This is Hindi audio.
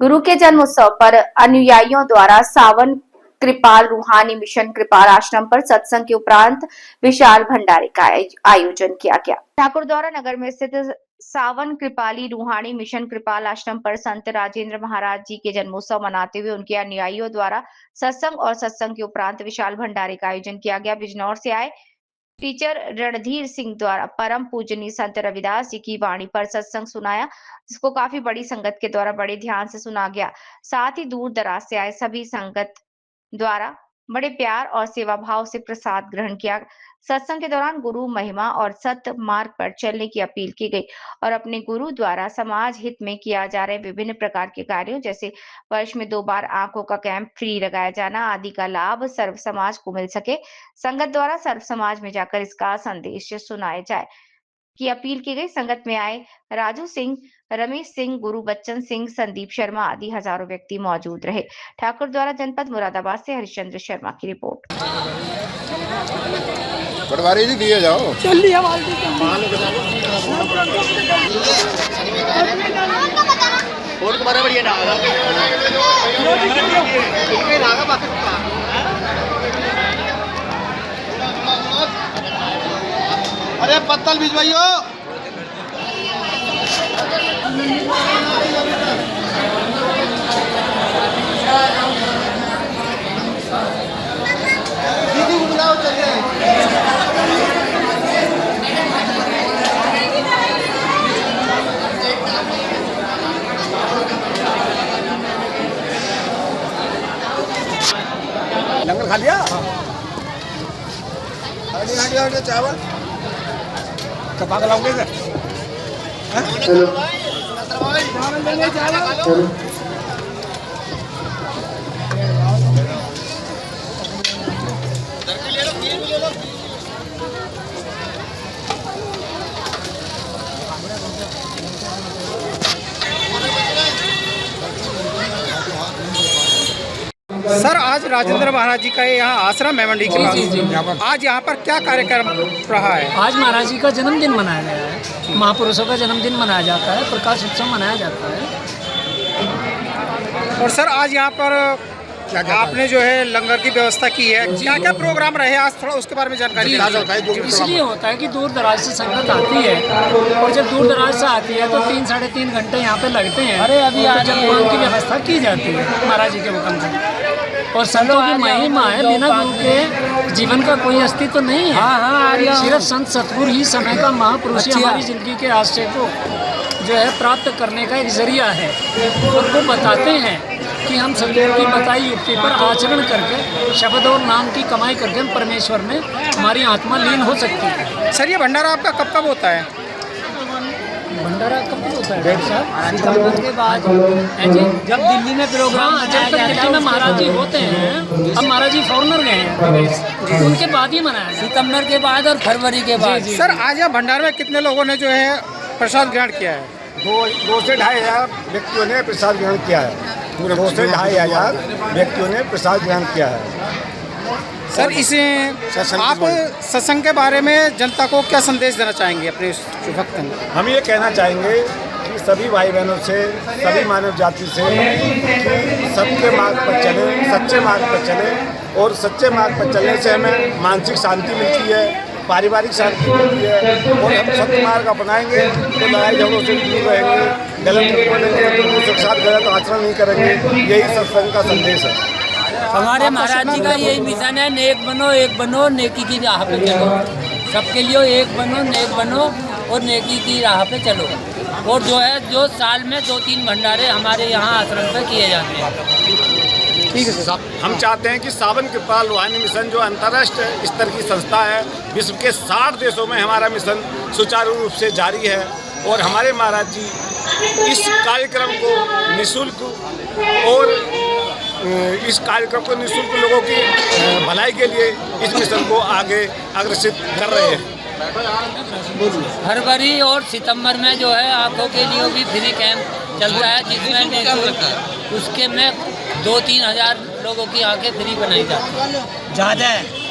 गुरु के जन्मोत्सव पर अनुयायियों द्वारा सावन कृपाल रूहानी मिशन कृपाल आश्रम पर सत्संग के उपरांत विशाल भंडारे का आयोजन किया गया। ठाकुर द्वारा नगर में स्थित सावन कृपाली रूहानी मिशन कृपाल आश्रम पर संत राजेंद्र महाराज जी के जन्मोत्सव मनाते हुए उनके अनुयायियों द्वारा सत्संग और सत्संग के उपरांत विशाल भंडारे का आयोजन किया गया। बिजनौर से आए टीचर रणधीर सिंह द्वारा परम पूजनीय संत रविदास जी की वाणी पर सत्संग सुनाया, जिसको काफी बड़ी संगत के द्वारा बड़े ध्यान से सुना गया। साथ ही दूर दराज से आए सभी संगत द्वारा बड़े प्यार और सेवा भाव से प्रसाद ग्रहण किया। सत्संग के दौरान गुरु महिमा और सत्य मार्ग पर चलने की अपील की गई और अपने गुरु द्वारा समाज हित में किया जा रहे विभिन्न प्रकार के कार्यों जैसे वर्ष में 2 बार आंखों का कैंप फ्री लगाया जाना आदि का लाभ सर्व समाज को मिल सके, संगत द्वारा सर्व समाज में जाकर इसका संदेश सुनाया जाए की अपील की गई। संगत में आए राजू सिंह, रमेश सिंह, गुरु बच्चन सिंह, संदीप शर्मा आदि हजारों व्यक्ति मौजूद रहे। ठाकुर द्वारा जनपद मुरादाबाद से हरिश्चंद्र शर्मा की रिपोर्ट। पटवारी जी दिए जाओ चल लिया बाल्टी और तुम्हारा बढ़िया ना अरे पत्तल भिजवाइयो। दीदी को बुलाओ, चलिए। लंगर खा लिया? आगे चावल कपा लाओगे सर? सर, आज राजेंद्र महाराज जी का यहाँ आश्रम है मंडी के पास। आज यहाँ पर क्या कार्यक्रम रहा है? आज महाराज जी का जन्मदिन मनाया गया है। महापुरुषों का जन्मदिन मनाया जाता है, प्रकाश उत्सव मनाया जाता है। और सर, आज यहाँ पर आपने जो है लंगर की व्यवस्था की है, क्या क्या प्रोग्राम रहे आज, थोड़ा उसके बारे में जानकारी दीजिए। इसलिए होता है कि दूर दराज से संगत आती है और जब दूर दराज से आती है तो 3-3.5 घंटे यहाँ पे लगते हैं। अरे अभी तो जलपान की व्यवस्था की जाती है महाराज जी के हुक्म से। और संतों की महिमा है, बिना गुरु के जीवन का कोई अस्तित्व नहीं है। सिर्फ संत सतगुरु ही समय का महापुरुष हमारी जिंदगी के आशय को जो है प्राप्त करने का एक जरिया है। और वो बताते हैं कि हम सतगुरु की बताई युक्ति पर आचरण करके शब्द और नाम की कमाई करके हम परमेश्वर में हमारी आत्मा लीन हो सकती है। सर, ये भंडारा आपका कब कब होता है? भंडारा कब होता है साहब? सितंबर के बाद है जी, जब दिल्ली में प्रोग्राम, जब तक दिल्ली में महाराज जी होते हैं। अब महाराज जी फॉरनर गए हैं, उनके बाद ही मनाया, सितंबर के बाद और फरवरी के बाद। सर, आज यहाँ भंडारे में कितने लोगों ने जो है प्रसाद ग्रहण किया है? 2 से 2,500 व्यक्तियों ने प्रसाद ग्रहण किया है। पूरे 2 से 2,500 व्यक्तियों ने प्रसाद ग्रहण किया है। सर, इसे आप सत्संग के बारे में जनता को क्या संदेश देना चाहेंगे अपने भक्त में? हम ये कहना चाहेंगे कि सभी भाई बहनों से, सभी मानव जाति से कि सबके मार्ग पर चले, सच्चे मार्ग पर चले। और सच्चे मार्ग पर चलने से हमें मानसिक शांति मिलती है, पारिवारिक शांति मिलती है। और हम सत्य मार्ग अपनाएंगे तो लड़ाई झगड़ों से दूर रहेंगे, गलत नहीं बोलेंगे, दूसरों के साथ गलत आचरण नहीं करेंगे। यही सत्संग का संदेश है। हमारे महाराज जी का यही मिशन है, नेक बनो, एक बनो, नेकी की राह पे चलो। सबके लिए एक बनो, नेक बनो और नेकी की राह पे चलो। और जो है, जो साल में 2-3 भंडारे हमारे यहाँ आश्रम पे किए जाते हैं। ठीक है सर। हम चाहते हैं कि सावन कृपाल रूहानी मिशन जो अंतर्राष्ट्रीय स्तर की संस्था है, विश्व के 60 देशों में हमारा मिशन सुचारू रूप से जारी है। और हमारे महाराज जी इस कार्यक्रम को निःशुल्क और इस कार्यक्रम को निःशुल्क लोगों की भलाई के लिए इस मिशन को आगे अग्रसित कर रहे हैं। फरवरी और सितंबर में जो है आंखों के लिए भी फ्री कैंप चलता है, जिसमें उसके में 2-3 हज़ार लोगों की आंखें फ्री बनाई जाती है। ज़्यादा है।